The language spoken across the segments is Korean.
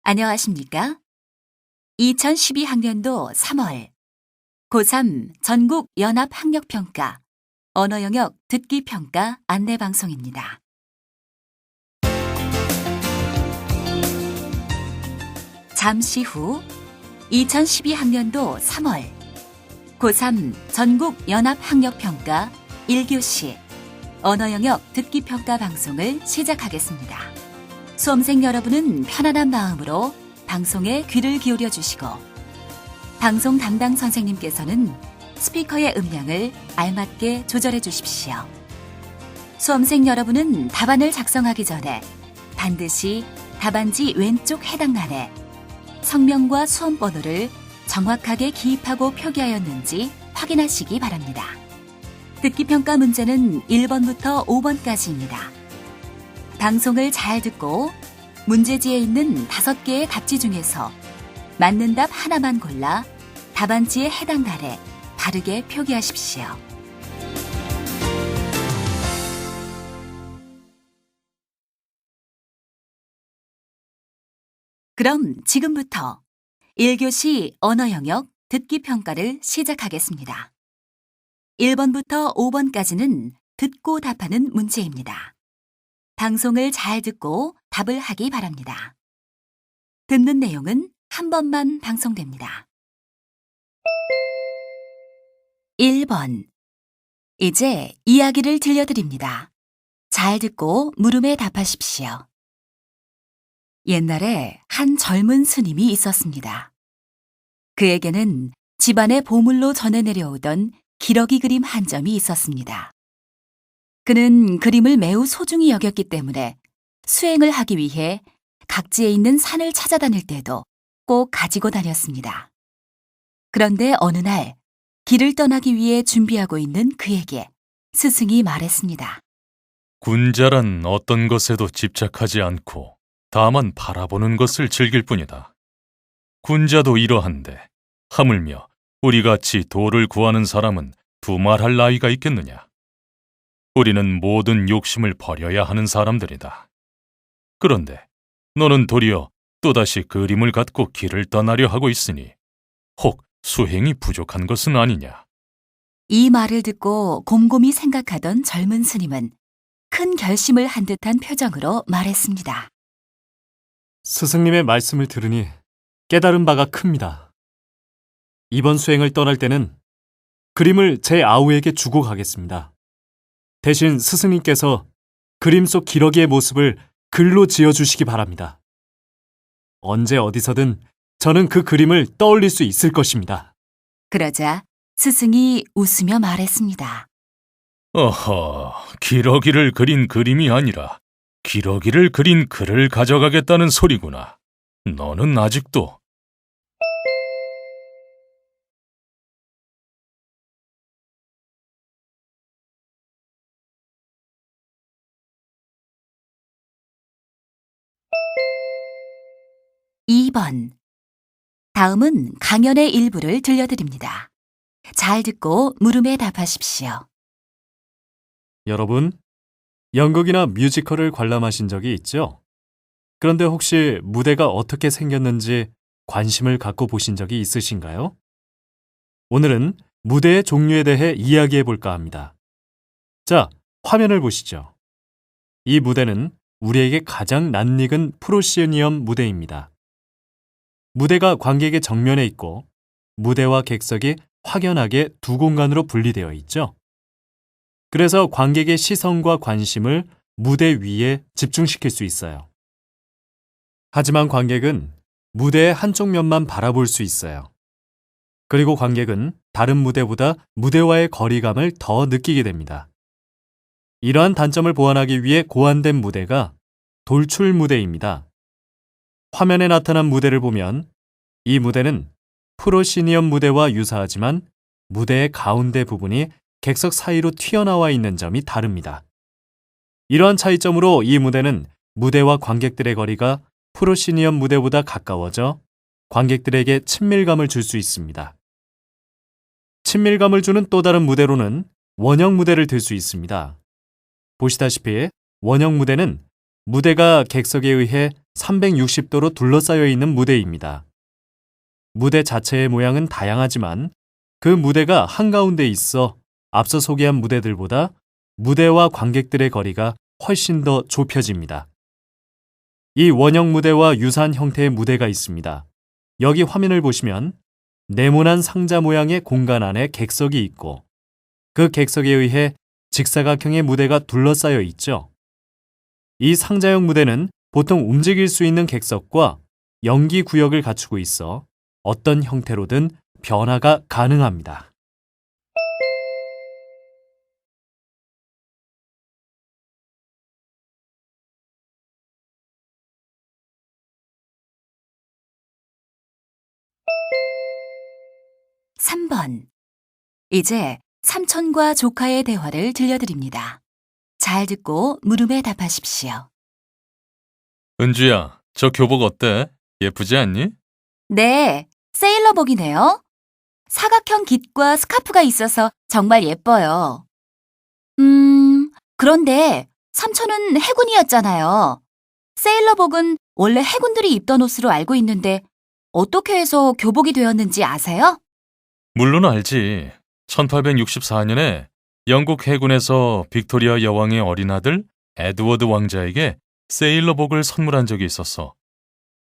안녕하십니까? 2012학년도 3월 고3 전국 연합 학력평가 언어영역 듣기평가 안내방송입니다. 잠시 후 2012학년도 3월 고3 전국 연합 학력평가 1교시 언어영역 듣기평가 방송을 시작하겠습니다. 수험생 여러분은 편안한 마음으로 방송에 귀를 기울여 주시고 방송 담당 선생님께서는 스피커의 음량을 알맞게 조절해 주십시오. 수험생 여러분은 답안을 작성하기 전에 반드시 답안지 왼쪽 해당란에 성명과 수험번호를 정확하게 기입하고 표기하였는지 확인하시기 바랍니다. 듣기평가 문제는 1번부터 5번까지입니다. 방송을 잘 듣고 문제지에 있는 5개의 답지 중에서 맞는 답 하나만 골라 답안지에 해당 달에 바르게 표기하십시오. 그럼 지금부터 1교시 언어영역 듣기평가를 시작하겠습니다. 1번부터 5번까지는 듣고 답하는 문제입니다. 방송을 잘 듣고 답을 하기 바랍니다. 듣는 내용은 한 번만 방송됩니다. 1번. 이제 이야기를 들려드립니다. 잘 듣고 물음에 답하십시오. 옛날에 한 젊은 스님이 있었습니다. 그에게는 집안의 보물로 전해 내려오던 기러기 그림 한 점이 있었습니다. 그는 그림을 매우 소중히 여겼기 때문에 수행을 하기 위해 각지에 있는 산을 찾아다닐 때도 꼭 가지고 다녔습니다. 그런데 어느 날 길을 떠나기 위해 준비하고 있는 그에게 스승이 말했습니다. 군자란 어떤 것에도 집착하지 않고 다만 바라보는 것을 즐길 뿐이다. 군자도 이러한데 하물며 우리같이 도를 구하는 사람은 두말할 나이가 있겠느냐. 우리는 모든 욕심을 버려야 하는 사람들이다. 그런데 너는 도리어 또다시 그림을 갖고 길을 떠나려 하고 있으니 혹 수행이 부족한 것은 아니냐. 이 말을 듣고 곰곰이 생각하던 젊은 스님은 큰 결심을 한 듯한 표정으로 말했습니다. 스승님의 말씀을 들으니 깨달은 바가 큽니다. 이번 수행을 떠날 때는 그림을 제 아우에게 주고 가겠습니다. 대신 스승님께서 그림 속 기러기의 모습을 글로 지어주시기 바랍니다. 언제 어디서든 저는 그 그림을 떠올릴 수 있을 것입니다. 그러자 스승이 웃으며 말했습니다. 어허, 기러기를 그린 그림이 아니라 기러기를 그린 글을 가져가겠다는 소리구나. 너는 아직도... 2번. 다음은 강연의 일부를 들려드립니다. 잘 듣고 물음에 답하십시오. 여러분, 연극이나 뮤지컬을 관람하신 적이 있죠? 그런데 혹시 무대가 어떻게 생겼는지 관심을 갖고 보신 적이 있으신가요? 오늘은 무대의 종류에 대해 이야기해 볼까 합니다. 자, 화면을 보시죠. 이 무대는 우리에게 가장 낯익은 프로시니엄 무대입니다. 무대가 관객의 정면에 있고 무대와 객석이 확연하게 두 공간으로 분리되어 있죠. 그래서 관객의 시선과 관심을 무대 위에 집중시킬 수 있어요. 하지만 관객은 무대의 한쪽 면만 바라볼 수 있어요. 그리고 관객은 다른 무대보다 무대와의 거리감을 더 느끼게 됩니다. 이러한 단점을 보완하기 위해 고안된 무대가 돌출 무대입니다. 화면에 나타난 무대를 보면 이 무대는 프로시니엄 무대와 유사하지만 무대의 가운데 부분이 객석 사이로 튀어나와 있는 점이 다릅니다. 이러한 차이점으로 이 무대는 무대와 관객들의 거리가 프로시니엄 무대보다 가까워져 관객들에게 친밀감을 줄 수 있습니다. 친밀감을 주는 또 다른 무대로는 원형 무대를 들 수 있습니다. 보시다시피 원형 무대는 무대가 객석에 의해 360도로 둘러싸여 있는 무대입니다. 무대 자체의 모양은 다양하지만 그 무대가 한가운데 있어 앞서 소개한 무대들보다 무대와 관객들의 거리가 훨씬 더 좁혀집니다. 이 원형 무대와 유사한 형태의 무대가 있습니다. 여기 화면을 보시면 네모난 상자 모양의 공간 안에 객석이 있고 그 객석에 의해 직사각형의 무대가 둘러싸여 있죠. 이 상자형 무대는 보통 움직일 수 있는 객석과 연기 구역을 갖추고 있어 어떤 형태로든 변화가 가능합니다. 삼 번. 이제 삼촌과 조카의 대화를 들려드립니다. 잘 듣고 물음에 답하십시오. 은주야, 저 교복 어때? 예쁘지 않니? 네, 세일러복이네요. 사각형 깃과 스카프가 있어서 정말 예뻐요. 그런데 삼촌은 해군이었잖아요. 세일러복은 원래 해군들이 입던 옷으로 알고 있는데 어떻게 해서 교복이 되었는지 아세요? 물론 알지. 1864년에 영국 해군에서 빅토리아 여왕의 어린 아들 에드워드 왕자에게 세일러복을 선물한 적이 있었어.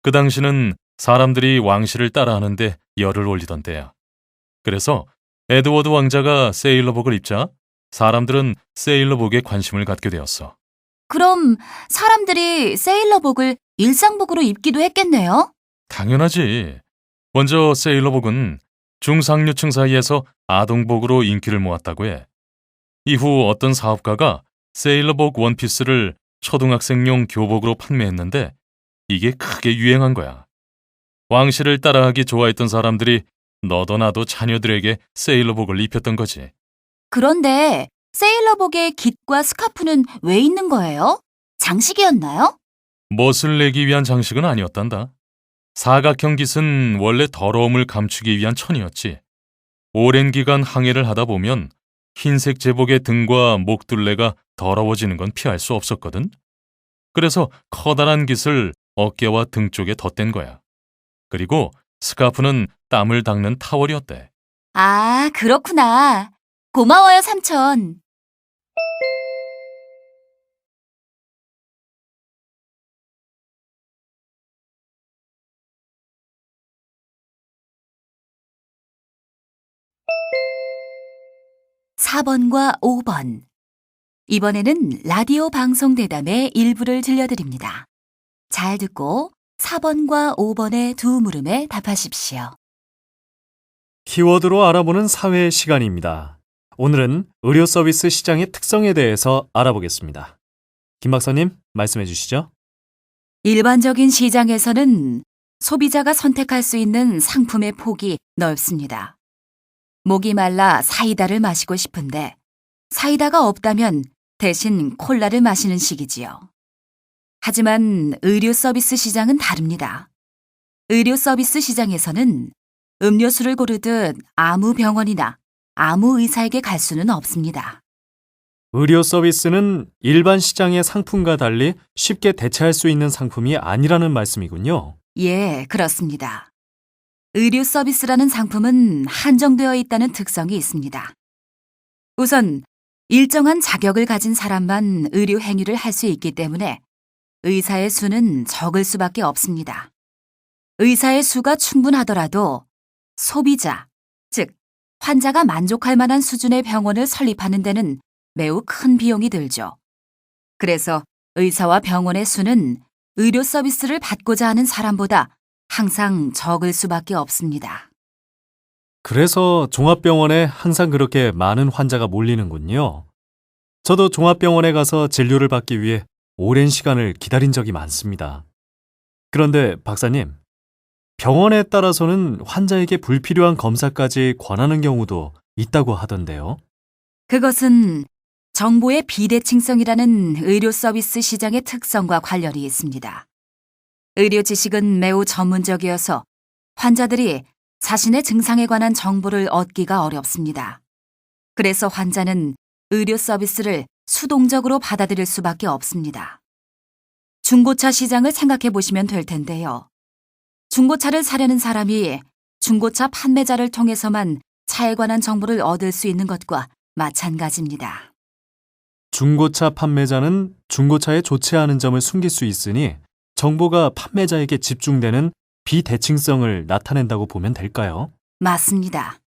그 당시는 사람들이 왕실을 따라하는데 열을 올리던 때야. 그래서 에드워드 왕자가 세일러복을 입자 사람들은 세일러복에 관심을 갖게 되었어. 그럼 사람들이 세일러복을 일상복으로 입기도 했겠네요? 당연하지. 먼저 세일러복은 중상류층 사이에서 아동복으로 인기를 모았다고 해. 이후 어떤 사업가가 세일러복 원피스를 초등학생용 교복으로 판매했는데 이게 크게 유행한 거야. 왕실을 따라하기 좋아했던 사람들이 너도 나도 자녀들에게 세일러복을 입혔던 거지. 그런데 세일러복의 깃과 스카프는 왜 있는 거예요? 장식이었나요? 멋을 내기 위한 장식은 아니었단다. 사각형 깃은 원래 더러움을 감추기 위한 천이었지. 오랜 기간 항해를 하다 보면 흰색 제복의 등과 목둘레가 더러워지는 건 피할 수 없었거든. 그래서 커다란 깃을 어깨와 등 쪽에 덧댄 거야. 그리고 스카프는 땀을 닦는 타월이었대. 아, 그렇구나. 고마워요, 삼촌. 사 번과 5번. 이번에는 라디오 방송 대담의 일부를 들려드립니다. 잘 듣고 4번과 5번의 두 물음에 답하십시오. 키워드로 알아보는 사회 시간입니다. 오늘은 의료 서비스 시장의 특성에 대해서 알아보겠습니다. 김 박사님, 말씀해 주시죠. 일반적인 시장에서는 소비자가 선택할 수 있는 상품의 폭이 넓습니다. 목이 말라 사이다를 마시고 싶은데 사이다가 없다면 대신 콜라를 마시는 식이지요. 하지만 의료 서비스 시장은 다릅니다. 의료 서비스 시장에서는 음료수를 고르듯 아무 병원이나 아무 의사에게 갈 수는 없습니다. 의료 서비스는 일반 시장의 상품과 달리 쉽게 대체할 수 있는 상품이 아니라는 말씀이군요. 예, 그렇습니다. 의료 서비스라는 상품은 한정되어 있다는 특성이 있습니다. 우선 일정한 자격을 가진 사람만 의료 행위를 할 수 있기 때문에 의사의 수는 적을 수밖에 없습니다. 의사의 수가 충분하더라도 소비자, 즉 환자가 만족할 만한 수준의 병원을 설립하는 데는 매우 큰 비용이 들죠. 그래서 의사와 병원의 수는 의료 서비스를 받고자 하는 사람보다 항상 적을 수밖에 없습니다. 그래서 종합병원에 항상 그렇게 많은 환자가 몰리는군요. 저도 종합병원에 가서 진료를 받기 위해 오랜 시간을 기다린 적이 많습니다. 그런데 박사님, 병원에 따라서는 환자에게 불필요한 검사까지 권하는 경우도 있다고 하던데요. 그것은 정보의 비대칭성이라는 의료 서비스 시장의 특성과 관련이 있습니다. 의료 지식은 매우 전문적이어서 환자들이 자신의 증상에 관한 정보를 얻기가 어렵습니다. 그래서 환자는 의료 서비스를 수동적으로 받아들일 수밖에 없습니다. 중고차 시장을 생각해 보시면 될 텐데요. 중고차를 사려는 사람이 중고차 판매자를 통해서만 차에 관한 정보를 얻을 수 있는 것과 마찬가지입니다. 중고차 판매자는 중고차에 좋지 않은 점을 숨길 수 있으니 정보가 판매자에게 집중되는 비대칭성을 나타낸다고 보면 될까요? 맞습니다.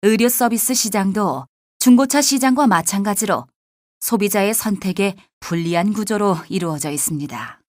의료 서비스 시장도 중고차 시장과 마찬가지로 소비자의 선택에 불리한 구조로 이루어져 있습니다.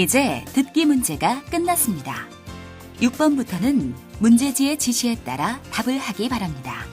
이제 듣기 문제가 끝났습니다. 6번부터는 문제지의 지시에 따라 답을 하기 바랍니다.